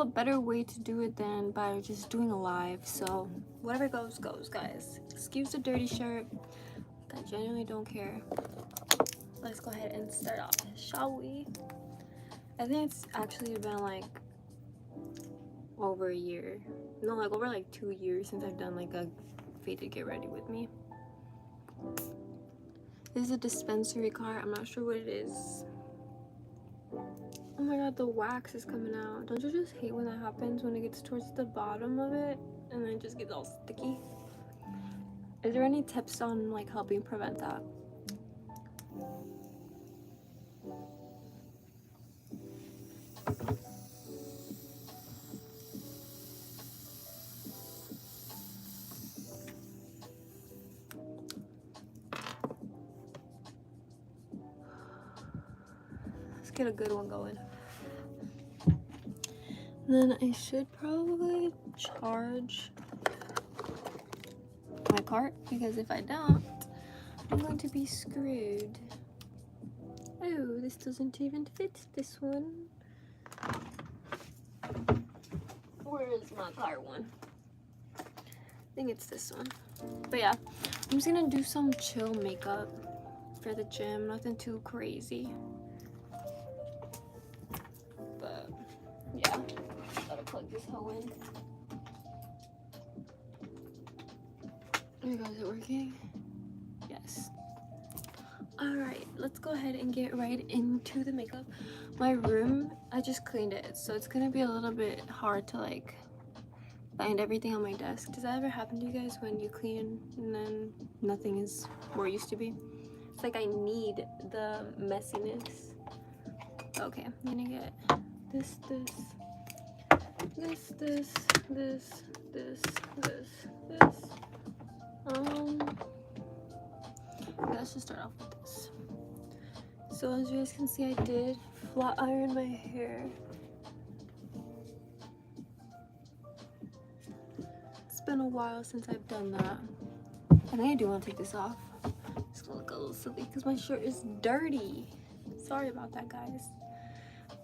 a better way to do it than by just doing a live. So whatever goes, goes, guys. Excuse the dirty shirt. I genuinely don't care. Let's go ahead and start off, shall we? I think it's actually been like over a year. No, like over like 2 years since I've done like a faded get ready with me. This is a dispensary card. I'm not sure what it is. Oh my god, the wax is coming out. Don't you just hate when that happens, when it gets towards the bottom of it and then it just gets all sticky? Is there any tips on like helping prevent that? Let's get a good one going. Then I should probably charge my cart, because if I don't, I'm going to be screwed. Oh, this doesn't even fit this one. Where is my cart one? I think it's this one. But yeah, I'm just gonna do some chill makeup for the gym, nothing too crazy. But yeah, gotta plug this hoe in. There you go, is it working? Yes. Alright, let's go ahead and get right into the makeup. My room, I just cleaned it, so it's gonna be a little bit hard to like find everything on my desk. Does that ever happen to you guys when you clean and then nothing is where it used to be? It's like I need the messiness. Okay, I'm gonna get this, let's just start off with this. So as you guys can see, I did flat iron my hair. It's been a while since I've done that. I think I do want to take this off. It's gonna look a little silly because my shirt is dirty. Sorry about that, guys.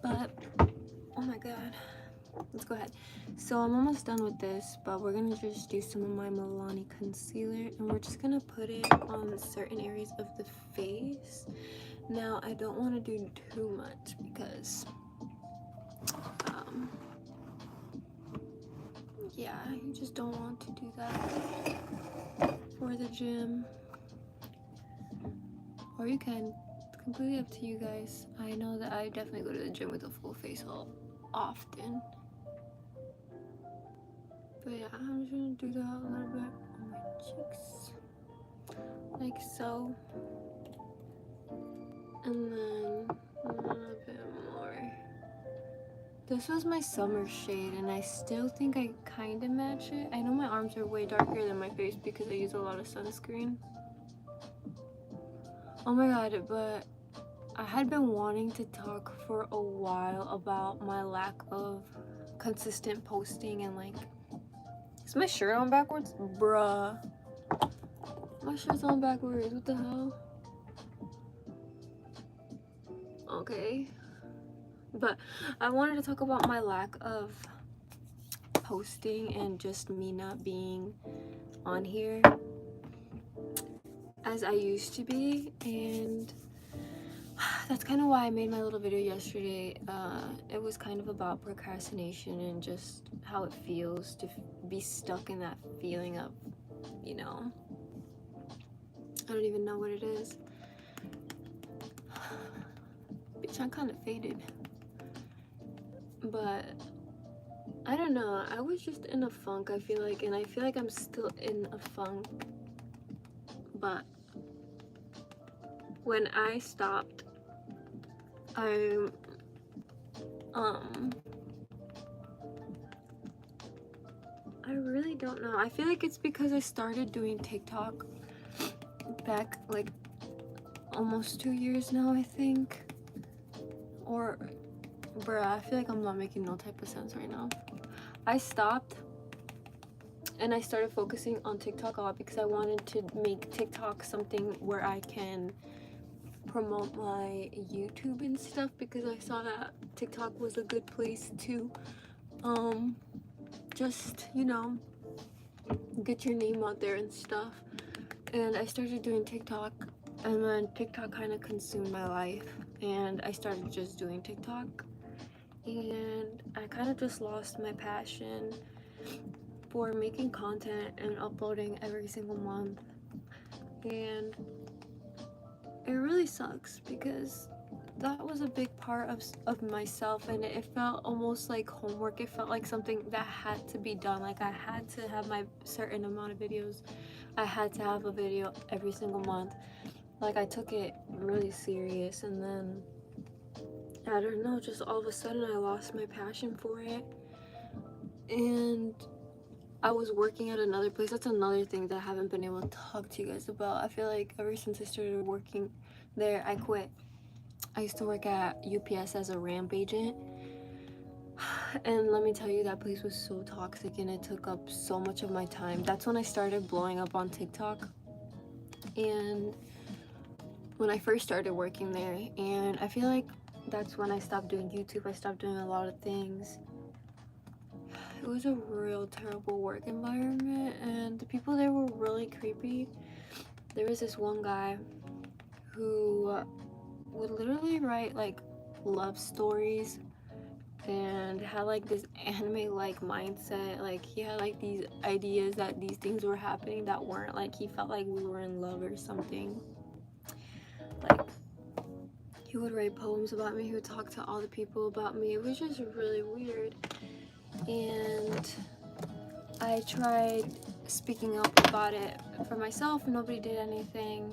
But oh my god, let's go ahead. So I'm almost done with this, but we're gonna just do some of my Milani concealer, and we're just gonna put it on certain areas of the face. Now I don't want to do too much because yeah, you just don't want to do that for the gym, or you can. It's completely up to you guys. I know that I definitely go to the gym with a full face often. But yeah, I'm just gonna do that a little bit on my cheeks, like so, and then a little bit more. This was my summer shade, and I still think I kind of match it. I know my arms are way darker than my face because I use a lot of sunscreen. Oh my god, but I had been wanting to talk for a while about my lack of consistent posting and like, is my shirt on backwards? Bruh. My shirt's on backwards. What the hell? Okay. But I wanted to talk about my lack of posting and just me not being on here as I used to be. And that's kind of why I made my little video yesterday. It was kind of about procrastination and just how it feels to be stuck in that feeling of, you know, I don't even know what it is. Bitch, I'm kind of faded. But I don't know, I was just in a funk, I feel like, and I feel like I'm still in a funk. But when I stopped, I really don't know. I feel like it's because I started doing TikTok back like almost 2 years now, I think. Or bruh, I feel like I'm not making no type of sense right now. I stopped and I started focusing on TikTok a lot because I wanted to make TikTok something where I can promote my YouTube and stuff, because I saw that TikTok was a good place to just, you know, get your name out there and stuff. And I started doing TikTok, and then TikTok kind of consumed my life, and I started just doing TikTok, and I kind of just lost my passion for making content and uploading every single month. And it really sucks because that was a big part of myself, and it felt almost like homework. It felt like something that had to be done. Like I had to have my certain amount of videos. I had to have a video every single month. Like I took it really serious, and then I don't know, just all of a sudden I lost my passion for it. And I was working at another place. That's another thing that I haven't been able to talk to you guys about. I feel like ever since I started working there, I quit. I used to work at UPS as a ramp agent, and let me tell you, that place was so toxic and it took up so much of my time. That's when I started blowing up on TikTok, and when I first started working there, and I feel like that's when I stopped doing YouTube. I stopped doing a lot of things. It was a real terrible work environment, and the people there were really creepy. There was this one guy who would literally write like love stories and had like this anime like mindset. Like he had like these ideas that these things were happening that weren't. Like he felt like we were in love or something. Like he would write poems about me. He would talk to all the people about me. It was just really weird. And I tried speaking up about it for myself. Nobody did anything.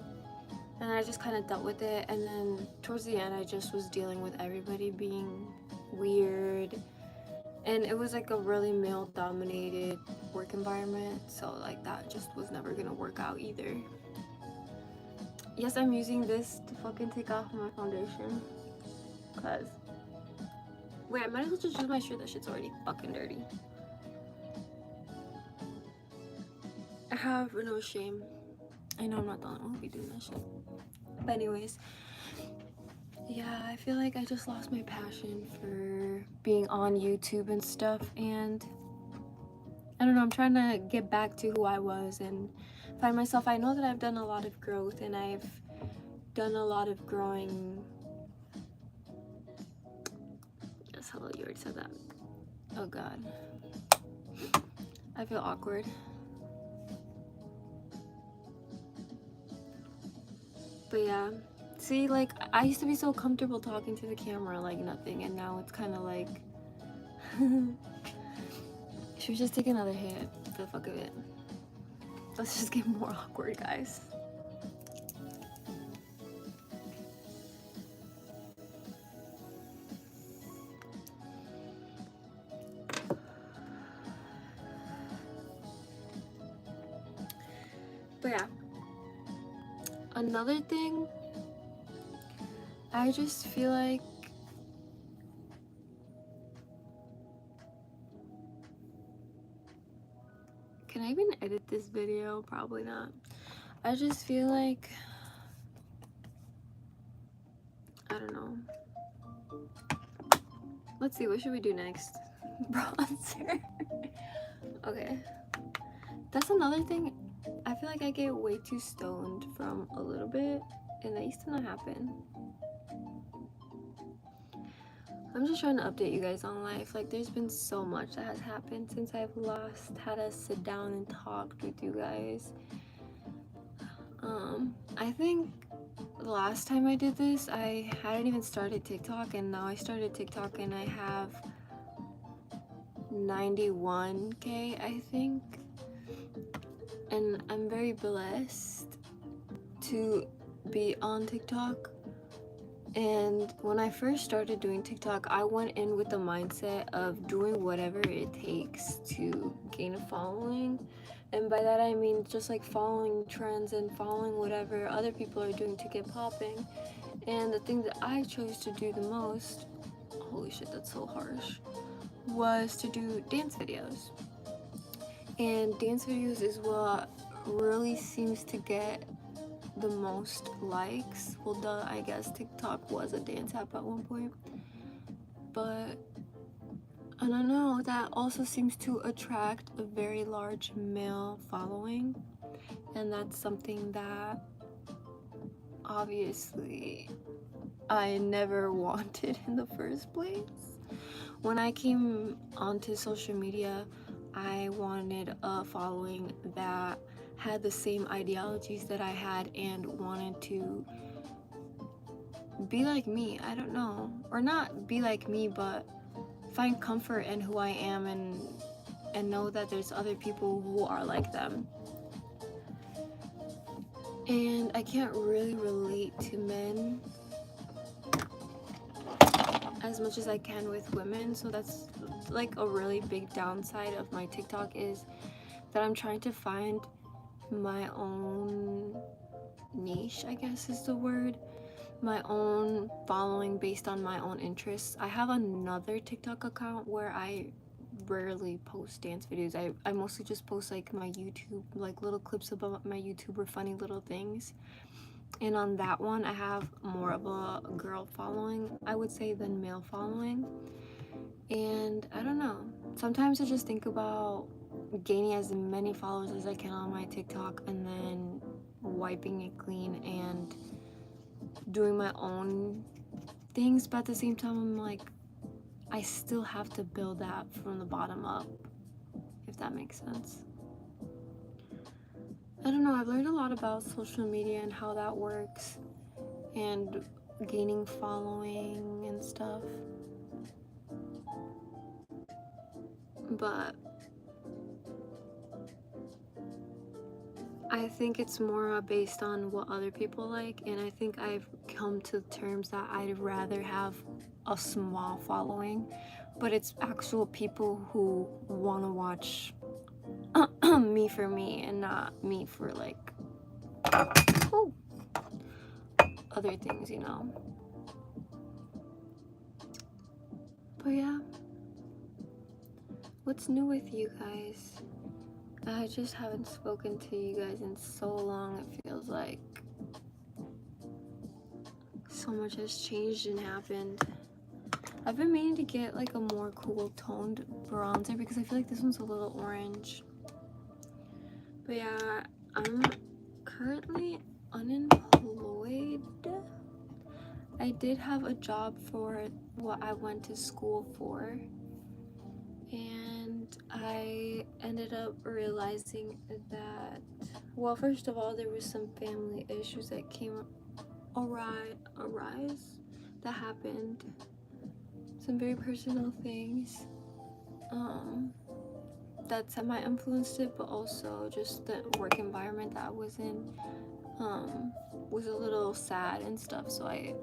And I just kind of dealt with it. And then towards the end, I just was dealing with everybody being weird. And it was like a really male dominated work environment. So like that just was never gonna work out either. Yes, I'm using this to fucking take off my foundation. Cause wait, I might as well just use my shirt. That shit's already fucking dirty. I have no shame. I know I'm not the only one who'll be doing that shit. But anyways, yeah, I feel like I just lost my passion for being on YouTube and stuff, and I don't know, I'm trying to get back to who I was and find myself. I know that I've done a lot of growth, and I've done a lot of growing. Yes, hello, you already said that. Oh god. I feel awkward. But yeah, see, like, I used to be so comfortable talking to the camera like nothing, and now it's kind of like... Should we just take another hit for the fuck of it? Let's just get more awkward, guys. But yeah, another thing, I just feel like can I even edit this video? Probably not. I just feel like, I don't know. Let's see, what should we do next? Bronzer. Okay. That's another thing. I feel like I get way too stoned from a little bit, and that used to not happen. I'm just trying to update you guys on life. Like, there's been so much that has happened since I've last had to sit down and talk with you guys. I think the last time I did this, I hadn't even started TikTok, and now I started TikTok and I have 91K, I think. And I'm very blessed to be on TikTok. And when I first started doing TikTok, I went in with the mindset of doing whatever it takes to gain a following. And by that I mean just like following trends and following whatever other people are doing to get popping. And the thing that I chose to do the most, holy shit, that's so harsh, was to do dance videos. And dance videos is what really seems to get the most likes. Well, duh, I guess TikTok was a dance app at one point. But I don't know, that also seems to attract a very large male following, and that's something that obviously I never wanted in the first place. When I came onto social media, I wanted a following that had the same ideologies that I had and wanted to be like me. I don't know, or not be like me, but find comfort in who I am and know that there's other people who are like them. And I can't really relate to men as much as I can with women, so that's like a really big downside of my TikTok, is that I'm trying to find my own niche, I guess is the word, my own following based on my own interests. I have another TikTok account where I rarely post dance videos. I mostly just post like my YouTube, like little clips about my YouTube or funny little things. And on that one, I have more of a girl following, I would say, than male following. And I don't know. Sometimes I just think about gaining as many followers as I can on my TikTok and then wiping it clean and doing my own things. But at the same time, I'm like, I still have to build that from the bottom up, if that makes sense. I don't know, I've learned a lot about social media and how that works and gaining following and stuff. But I think it's more based on what other people like, and I think I've come to terms that I'd rather have a small following, but it's actual people who want to watch me for me and not me for like other things, you know. But yeah, what's new with you guys? I just haven't spoken to you guys in so long. It feels like so much has changed and happened. I've been meaning to get like a more cool toned bronzer because I feel like this one's a little orange. But yeah, I'm currently unemployed. I did have a job for what I went to school for, and I ended up realizing that, well, first of all, there was some family issues that came arise that happened, some very personal things that semi-influenced it, but also just the work environment that I was in was a little sad and stuff. So I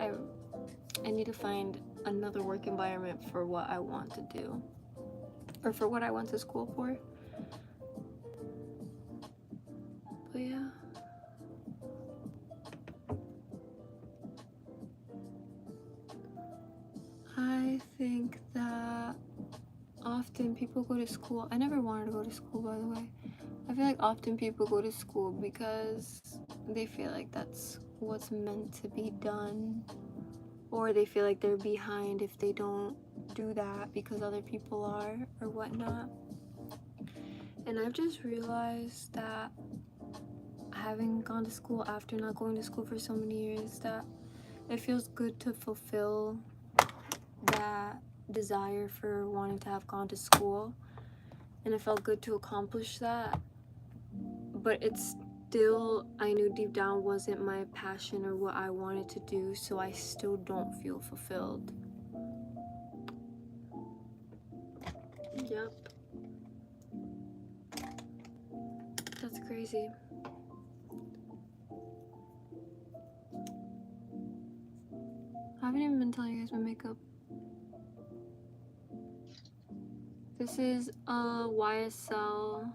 need to find another work environment for what I want to do, or for what I went to school for. But yeah, I think that often people go to school. I never wanted to go to school, by the way. I feel like often people go to school because they feel like that's what's meant to be done, or they feel like they're behind if they don't do that because other people are, or whatnot. And I've just realized that having gone to school after not going to school for so many years, that it feels good to fulfill that desire for wanting to have gone to school, and it felt good to accomplish that. But it's still, I knew deep down, wasn't my passion or what I wanted to do, so I still don't feel fulfilled. Yep. That's crazy. I haven't even been telling you guys my makeup. This is a YSL.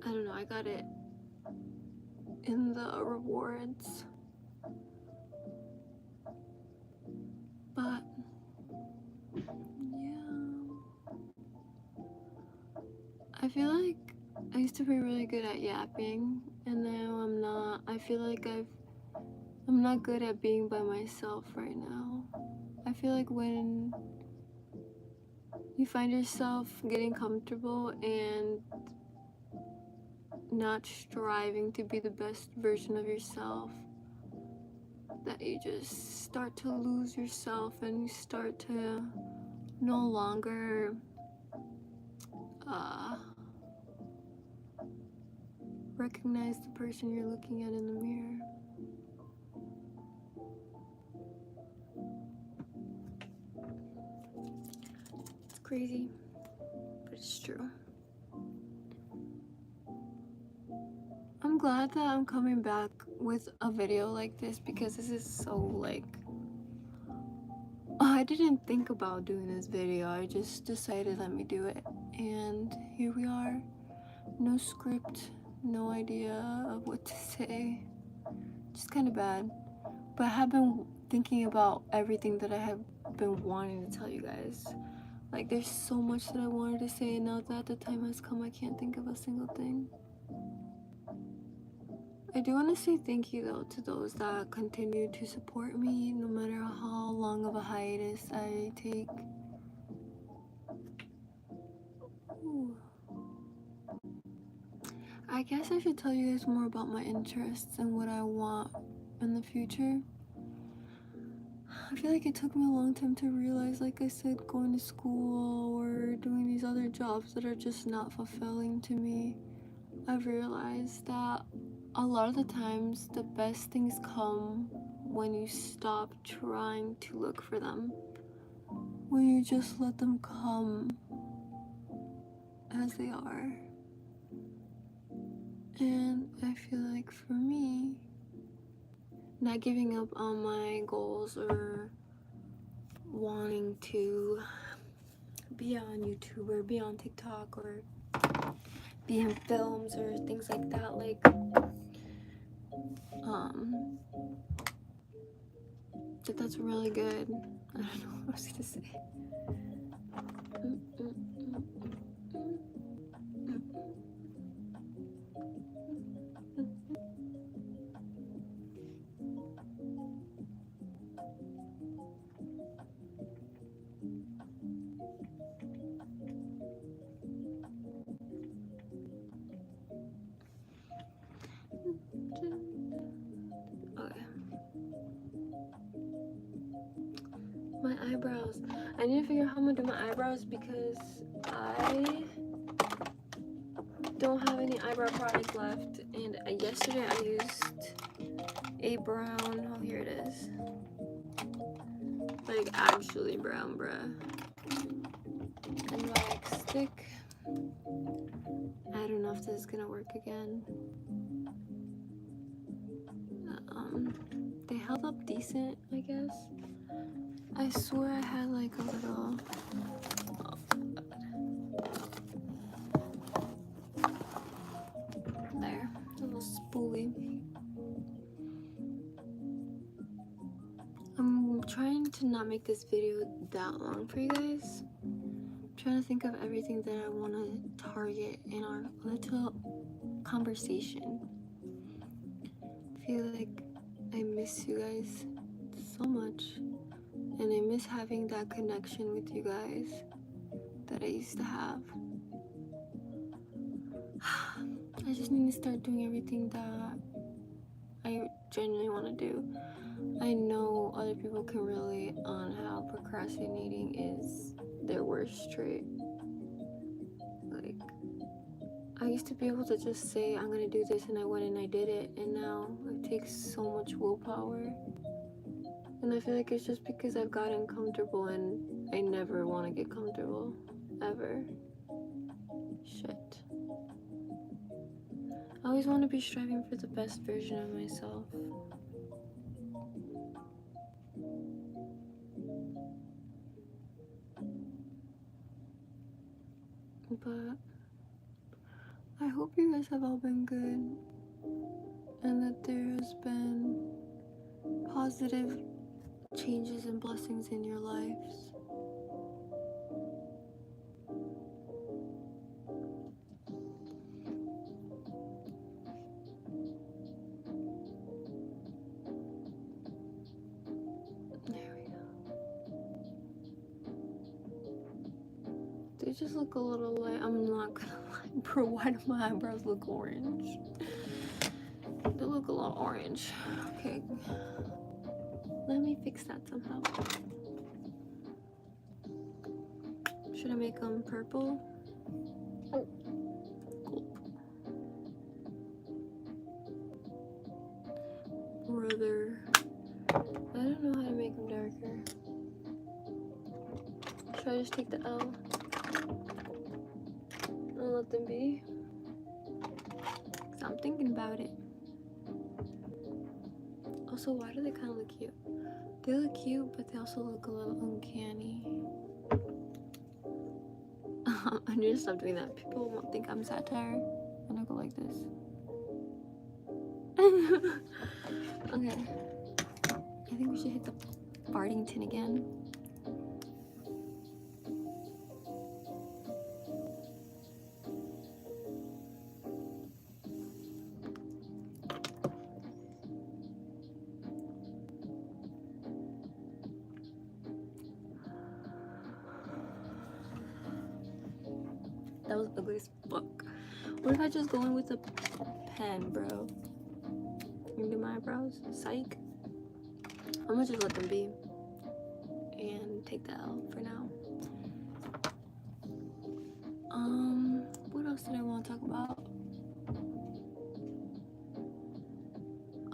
I don't know, I got it in the rewards. But yeah, I feel like I used to be really good at yapping, and now I'm not. I feel like I'm not good at being by myself right now. I feel like when you find yourself getting comfortable and not striving to be the best version of yourself, that you just start to lose yourself and you start to no longer recognize the person you're looking at in the mirror. It's crazy, but it's true. I'm glad that I'm coming back with a video like this, because this is so like, I didn't think about doing this video. I just decided let me do it, and here we are. No script, no idea of what to say. Just kind of bad. But I have been thinking about everything that I have been wanting to tell you guys. Like, there's so much that I wanted to say, and now that the time has come, I can't think of a single thing. I do want to say thank you though to those that continue to support me no matter how long of a hiatus I take. Ooh. I guess I should tell you guys more about my interests and what I want in the future. I feel like it took me a long time to realize, like I said, going to school or doing these other jobs that are just not fulfilling to me. I've realized that a lot of the times the best things come when you stop trying to look for them, when you just let them come as they are. And I feel like for me, not giving up on my goals or wanting to be on YouTube or be on TikTok or be in films or things like that, like that's really good. I don't know what I was gonna say. Okay. My eyebrows. I need to figure out how I'm gonna do my eyebrows because I don't have any eyebrow product left, and yesterday I used a brown, oh here it is, like actually brown bruh, and like stick. I don't know if this is gonna work again. They held up decent, I guess. I swear I had like a little, there, a little spoolie. I'm trying to not make this video that long for you guys. I'm trying to think of everything that I want to target in our little conversation. I feel like I miss you guys so much, and I miss having that connection with you guys that I used to have. I just need to start doing everything that I genuinely want to do. I know other people can relate on how procrastinating is their worst trait. Like, I used to be able to just say I'm gonna do this, and I went and I did it, and now it takes so much willpower. And I feel like it's just because I've gotten comfortable, and I never want to get comfortable, ever. Shit. I always want to be striving for the best version of myself. But I hope you guys have all been good, and that there has been positive changes and blessings in your lives. There we go. They just look a little like, I'm not gonna lie, bro, why do my eyebrows look orange? They look a little orange. Okay, let me fix that somehow. Should I make them purple? Oh, cool. Brother, I don't know how to make them darker. Should I just take the L and let them be? Cause I'm thinking about it. Also, why do they kind of look cute? They look cute, but they also look a little uncanny. I need to stop doing that. People won't think I'm satire when I go like this. Okay. I think we should hit the Bardington again. That was ugly as fuck. What if I just go in with a pen, bro? You do my eyebrows? Psych. I'm gonna just let them be and take the L for now. What else did I want to talk about?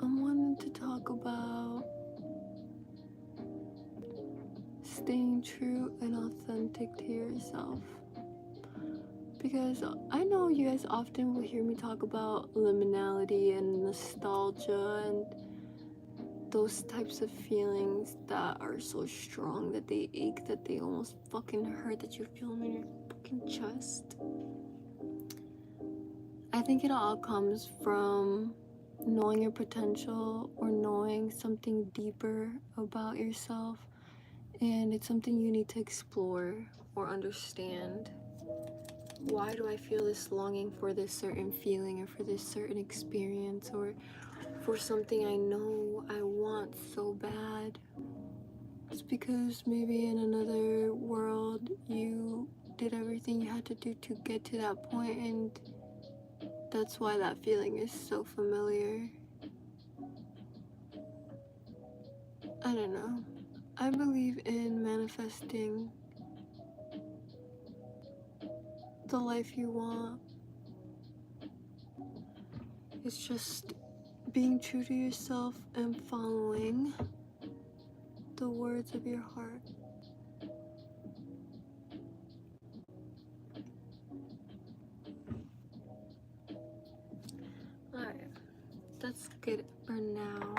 I wanted to talk about staying true and authentic to yourself. Because I know you guys often will hear me talk about liminality and nostalgia and those types of feelings that are so strong that they ache, that they almost fucking hurt, that you feel them in your fucking chest. I think it all comes from knowing your potential or knowing something deeper about yourself, and it's something you need to explore or understand. Why do I feel this longing for this certain feeling or for this certain experience or for something I know I want so bad? It's because maybe in another world you did everything you had to do to get to that point, and that's why that feeling is so familiar. I don't know. I believe in manifesting the life you want. It's just being true to yourself and following the words of your heart. Alright, that's good for now.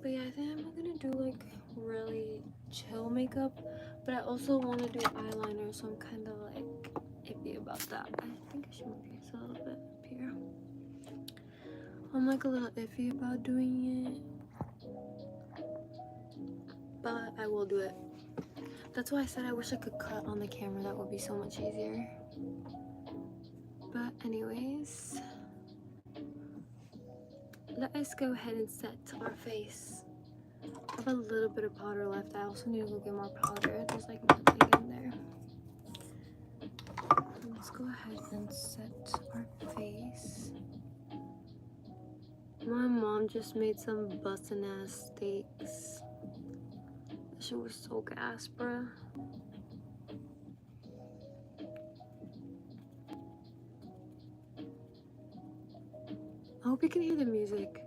But yeah, I think I'm gonna do like really chill makeup, but I also want to do eyeliner, so I'm kind of like iffy about that. I think I should move this a little bit up here. I'm like a little iffy about doing it, but I will do it. That's why I said I wish I could cut on the camera. That would be so much easier. But anyways, let us go ahead and set our face. I have a little bit of powder left. I also need to go get more powder. There's like nothing in there. Let's go ahead and set our face. My mom just made some bustin' ass steaks. That shit was so gas, bruh. I hope you can hear the music.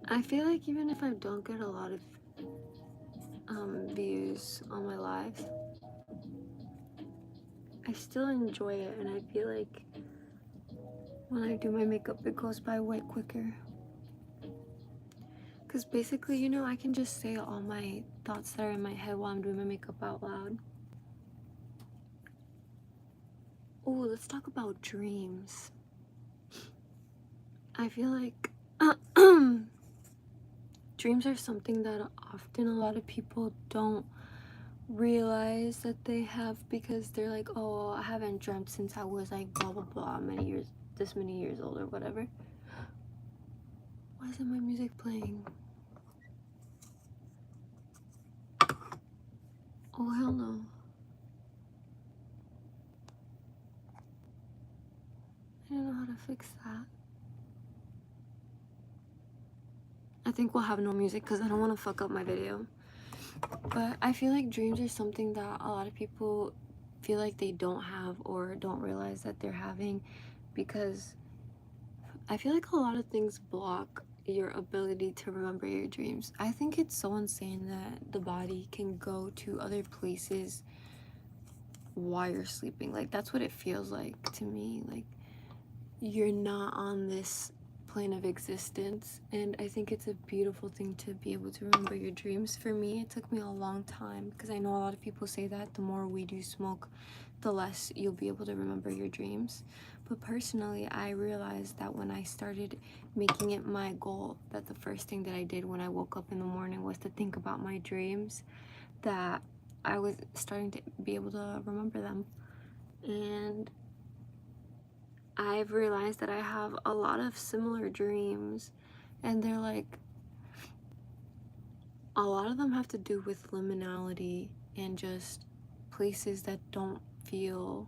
I feel like even if I don't get a lot of views on my lives, I still enjoy it, and I feel like when I do my makeup it goes by way quicker. Because basically, you know, I can just say all my thoughts that are in my head while I'm doing my makeup out loud. Oh, let's talk about dreams. I feel like dreams are something that often a lot of people don't realize that they have, because they're like, oh, I haven't dreamt since I was like blah blah blah many years, this many years old or whatever. isn't my music playing? Oh, hell no. I don't know how to fix that. I think we'll have no music because I don't want to fuck up my video. But I feel like dreams are something that a lot of people feel like they don't have or don't realize that they're having, because I feel like a lot of things block your ability to remember your dreams. I think it's so insane that the body can go to other places while you're sleeping. Like, that's what it feels like to me. Like, you're not on this plane of existence, and I think it's a beautiful thing to be able to remember your dreams. For me, it took me a long time, because I know a lot of people say that the more weed you smoke, the less you'll be able to remember your dreams. But personally, I realized that when I started making it my goal, that the first thing that I did when I woke up in the morning was to think about my dreams, that I was starting to be able to remember them. And I've realized that I have a lot of similar dreams, and they're like, a lot of them have to do with liminality and just places that don't feel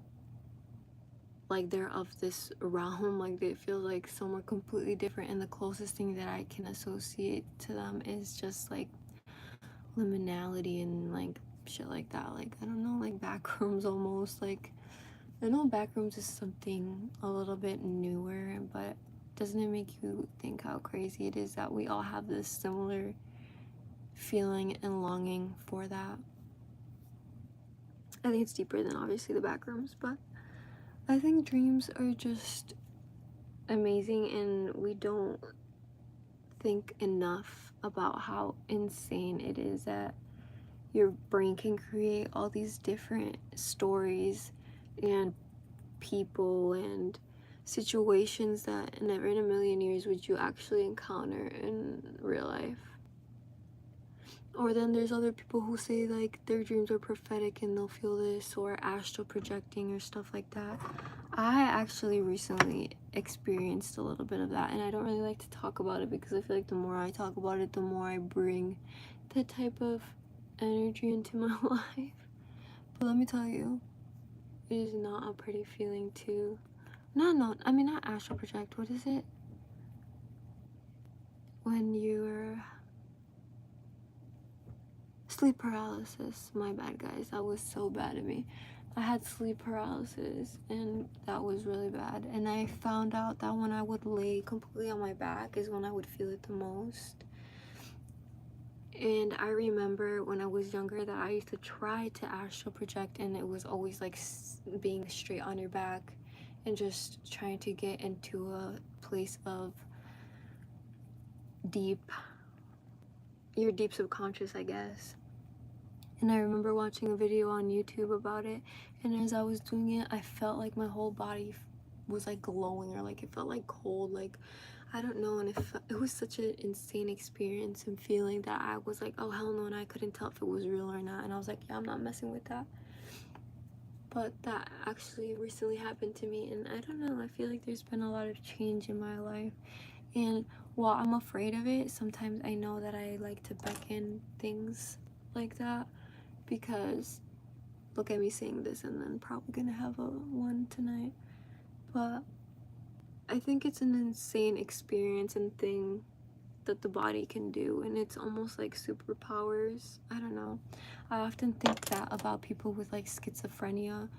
like they're of this realm. Like, they feel like somewhere completely different, and the closest thing that I can associate to them is just like liminality and like shit like that. Like, I don't know, like back rooms almost. Like, I know backrooms is something a little bit newer, but doesn't it make you think how crazy it is that we all have this similar feeling and longing for that? I think it's deeper than obviously the backrooms, but I think dreams are just amazing, and we don't think enough about how insane it is that your brain can create all these different stories and people and situations that never in a million years would you actually encounter in real life. Or then there's other people who say like their dreams are prophetic and they'll feel this, or astral projecting or stuff like that. I actually recently experienced a little bit of that, and I don't really like to talk about it because I feel like the more I talk about it, the more I bring that type of energy into my life. But let me tell you, it is not a pretty feeling to not astral project. What is it? When you're sleep paralysis. My bad, guys. That was so bad of me. I had sleep paralysis, and that was really bad. And I found out that when I would lay completely on my back is when I would feel it the most. And I remember when I was younger that I used to try to astral project, and it was always like being straight on your back and just trying to get into a place of your deep subconscious, I guess. And I remember watching a video on YouTube about it, and as I was doing it, I felt like my whole body was like glowing, or like it felt like cold, like I don't know. And it was such an insane experience and feeling that I was like, oh hell no, and I couldn't tell if it was real or not. And I was like, yeah, I'm not messing with that. But that actually recently happened to me, and I don't know, I feel like there's been a lot of change in my life. And while I'm afraid of it, sometimes I know that I like to beckon things like that, because look at me saying this and then probably gonna have one tonight. But I think it's an insane experience and thing that the body can do, and it's almost like superpowers. I don't know. I often think that about people with like schizophrenia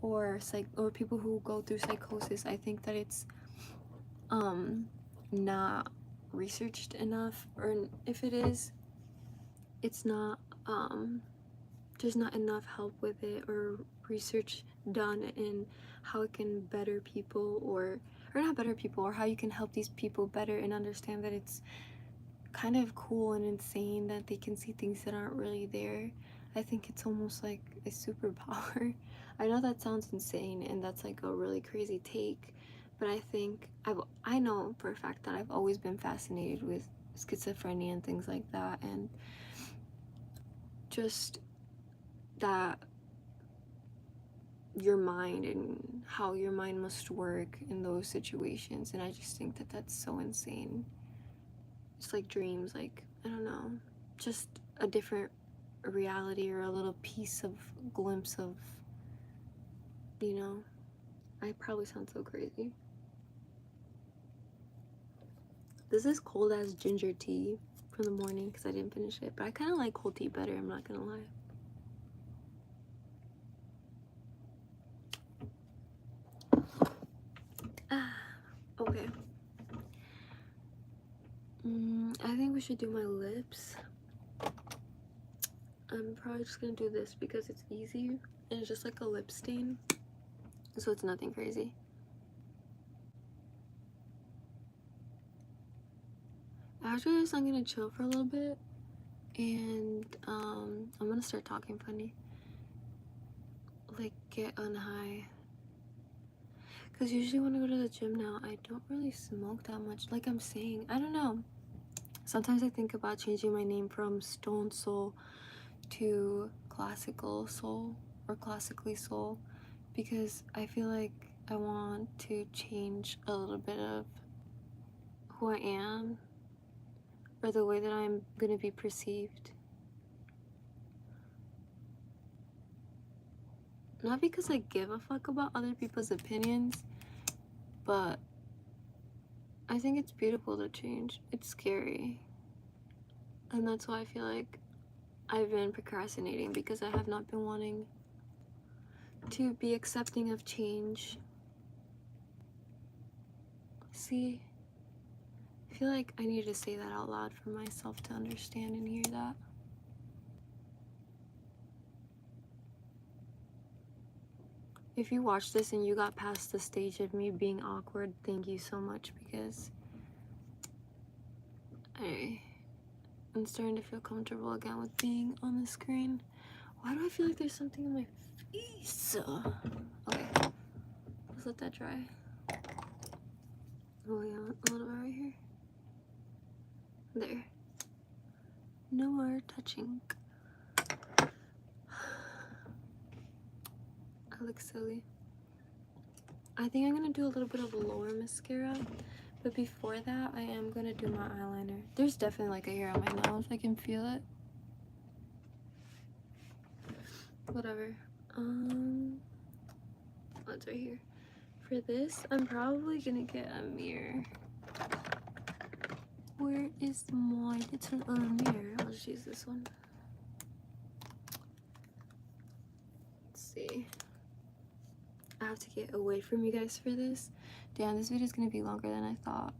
or people who go through psychosis. I think that it's not researched enough, or if it is, it's not there's not enough help with it or research done in how it can better people, or not better people, or how you can help these people better and understand that it's kind of cool and insane that they can see things that aren't really there. I think it's almost like a superpower. I know that sounds insane and that's like a really crazy take, but I know for a fact that I've always been fascinated with schizophrenia and things like that, and just that your mind and how your mind must work in those situations. And I just think that that's so insane. It's like dreams, like, I don't know, just a different reality or a little piece of glimpse of, you know. I probably sound so crazy. This is cold as ginger tea for the morning because I didn't finish it, but I kind of like cold tea better, I'm not gonna lie. Okay. I think we should do my lips. I'm probably just gonna do this because it's easy and it's just like a lip stain, so it's nothing crazy. After this, I'm gonna chill for a little bit, and I'm gonna start talking funny, like get on high. Because usually when I go to the gym now, I don't really smoke that much. Like I'm saying, I don't know. Sometimes I think about changing my name from Stone Soul to Classical Soul or Classically Soul, because I feel like I want to change a little bit of who I am or the way that I'm gonna be perceived. Not because I give a fuck about other people's opinions, but I think it's beautiful to change. It's scary. And that's why I feel like I've been procrastinating, because I have not been wanting to be accepting of change. See? I feel like I need to say that out loud for myself to understand and hear that. If you watched this and you got past the stage of me being awkward, thank you so much, because I'm starting to feel comfortable again with being on the screen. Why do I feel like there's something in my face? Okay, let's let that dry. Oh yeah, a little bit right here. There. No more touching. I look silly. I think I'm gonna do a little bit of lower mascara, but before that, I am gonna do my eyeliner. There's definitely like a hair on my nose. I can feel it. Whatever. What's right here? For this, I'm probably gonna get a mirror. Where is my little mirror? I'll just use this one. Let's see. I have to get away from you guys for this. Damn, this video is gonna be longer than I thought.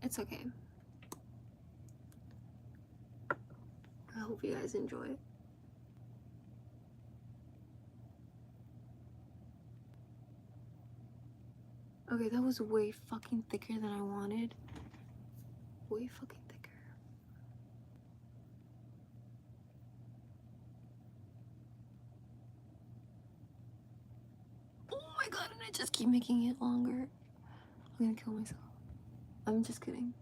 It's okay. I hope you guys enjoy it. Okay, that was way fucking thicker than I wanted. Way fucking thicker. Oh my god, and I just keep making it longer. I'm gonna kill myself. I'm just kidding.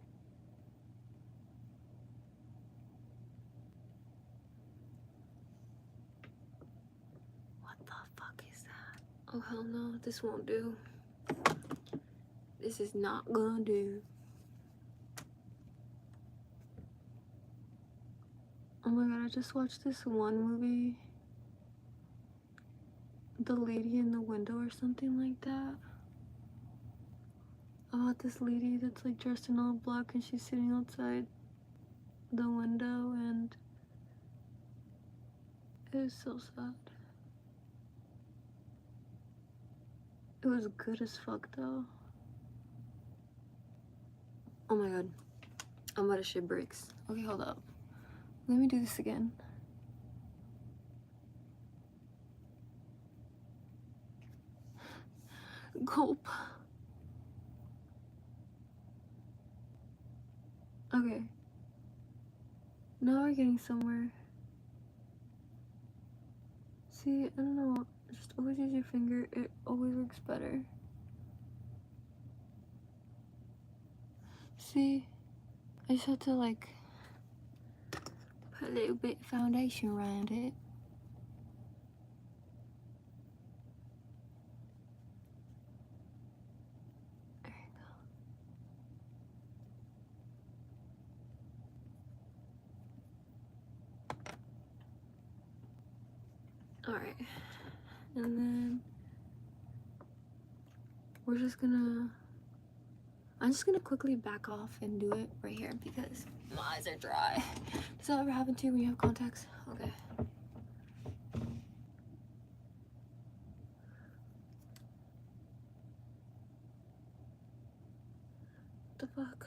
What the fuck is that? Oh hell no, this won't do. This is not gonna do. Oh my god, I just watched this one movie. The Lady in the Window or something like that. About this lady that's like dressed in all black and she's sitting outside the window, and it was so sad. It was good as fuck though. Oh my god. I'm about to shit bricks. Okay, hold up. Let me do this again. Gulp. Okay. Now we're getting somewhere. See, I don't know. Just always use your finger. It always works better. See? I just have to like put a little bit of foundation around it. There you Alright. And then we're just gonna, I'm just gonna quickly back off and do it right here because my eyes are dry. Does that ever happen to you when you have contacts? Okay. What the fuck?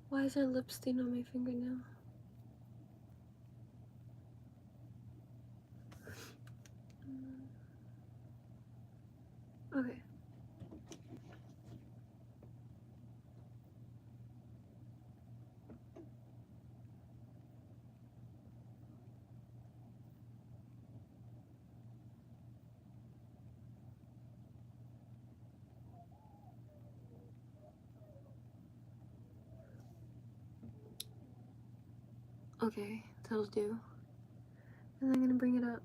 Why is there lip stain on my fingernail? Okay. Okay, that'll do. And I'm gonna bring it up.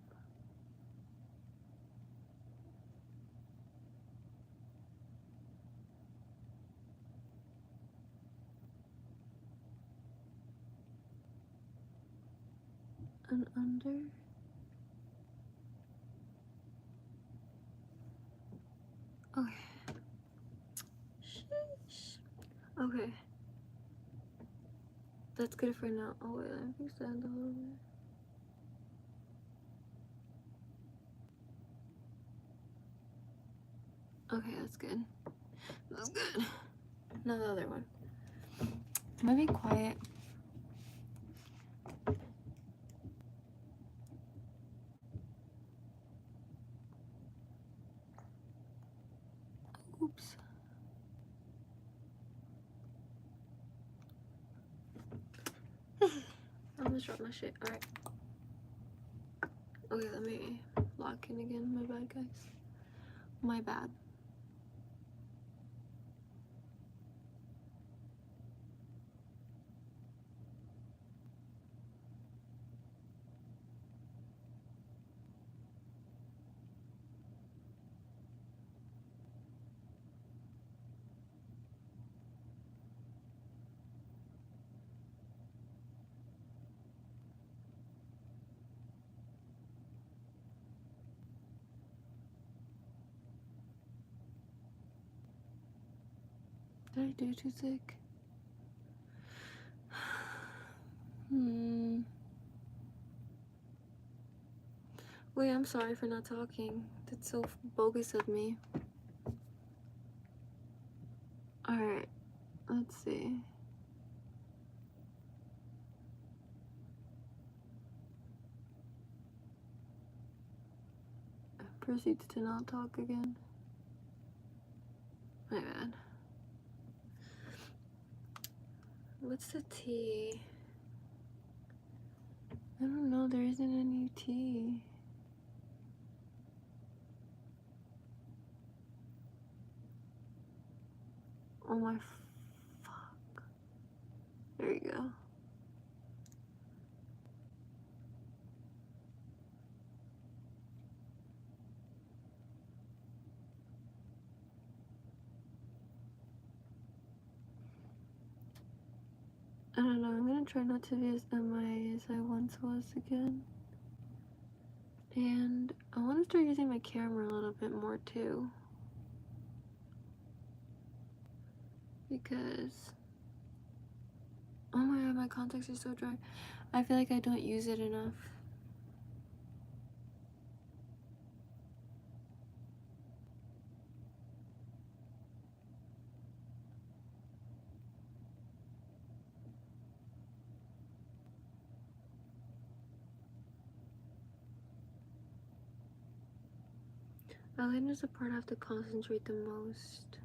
And under. Okay. Sheesh. Okay. That's good for now. Oh wait, let me extend a little bit. Okay, that's good. That's good. Now the other one. I'm gonna be quiet. Oops. I almost dropped my shit. Alright. Okay, let me lock in again. My bad, guys. My bad. Did I do too thick? Wait, I'm sorry for not talking. That's so bogus of me. Alright, let's see. Proceeds to not talk again. My bad. What's the tea? I don't know, there isn't any tea. Oh my fuck. There you go. I don't know, I'm gonna try not to be as MIA as I once was again. And I want to start using my camera a little bit more too. Because, oh my god, my contacts are so dry. I feel like I don't use it enough. Eyeliner is the part I have to concentrate the most.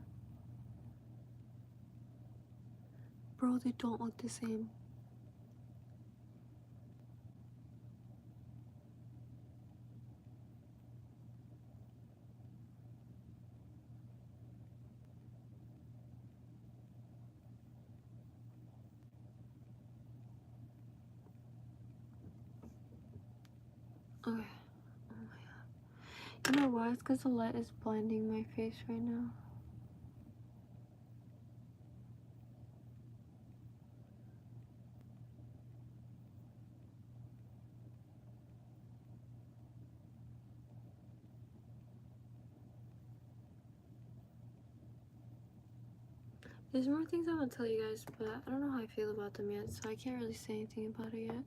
Bro, they don't look the same. Okay. Oh my god. You know why? It's because the light is blinding my face right now. There's more things I want to tell you guys, but I don't know how I feel about them yet, so I can't really say anything about it yet.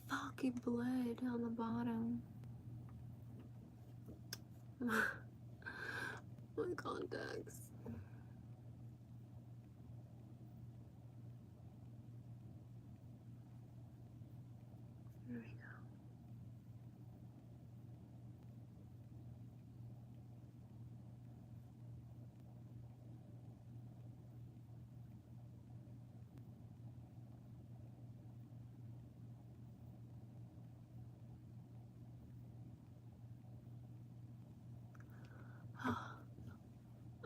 Fucking blood on the bottom. My contacts. There we go.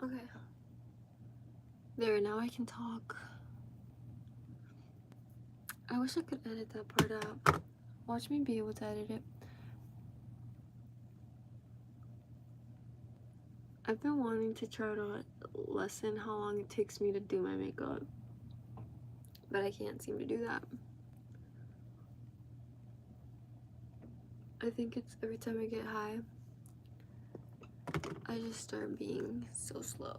Okay. There, now I can talk. I wish I could edit that part out. Watch me be able to edit it. I've been wanting to try to lessen how long it takes me to do my makeup, but I can't seem to do that. I think it's every time I get high, I just start being so slow.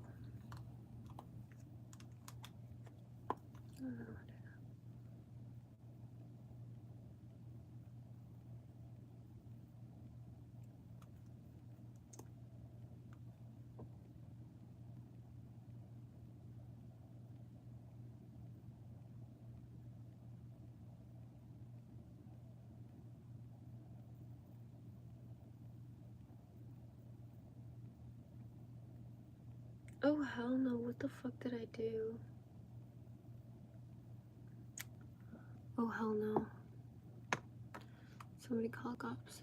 I don't know. Oh hell no, what the fuck did I do? Oh hell no. Somebody call cops.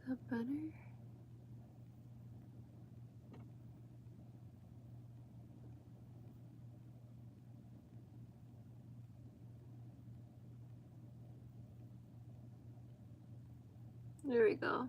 Is that better? There we go.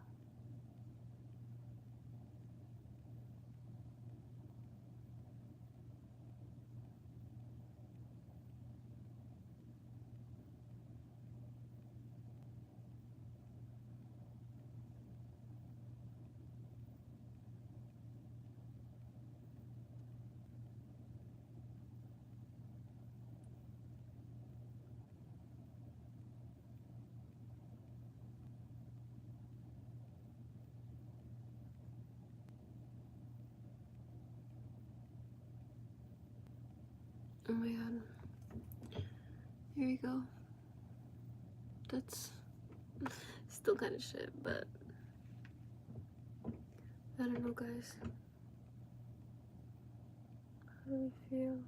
Oh my god. Here we go. That's still kind of shit, but I don't know, guys. How do we feel?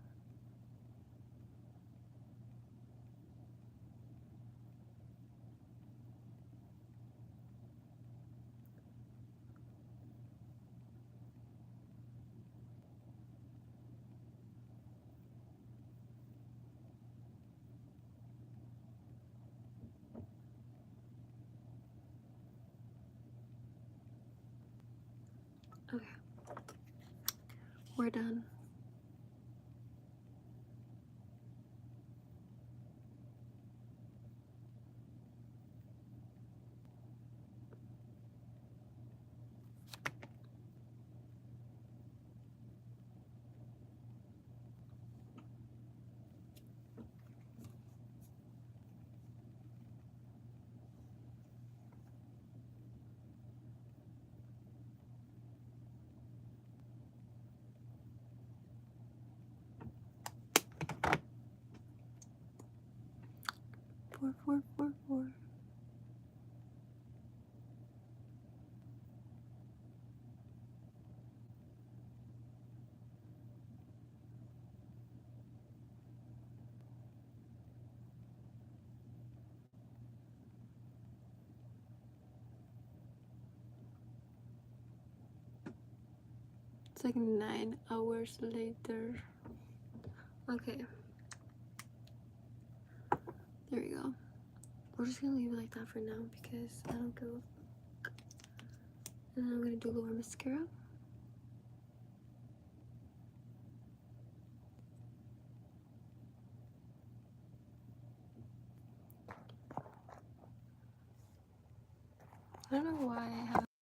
Okay. We're done. Four. It's like 9 hours later. Okay. There we go. we're just gonna leave it like that for now because I don't go. And then I'm gonna do lower mascara. I don't know why I have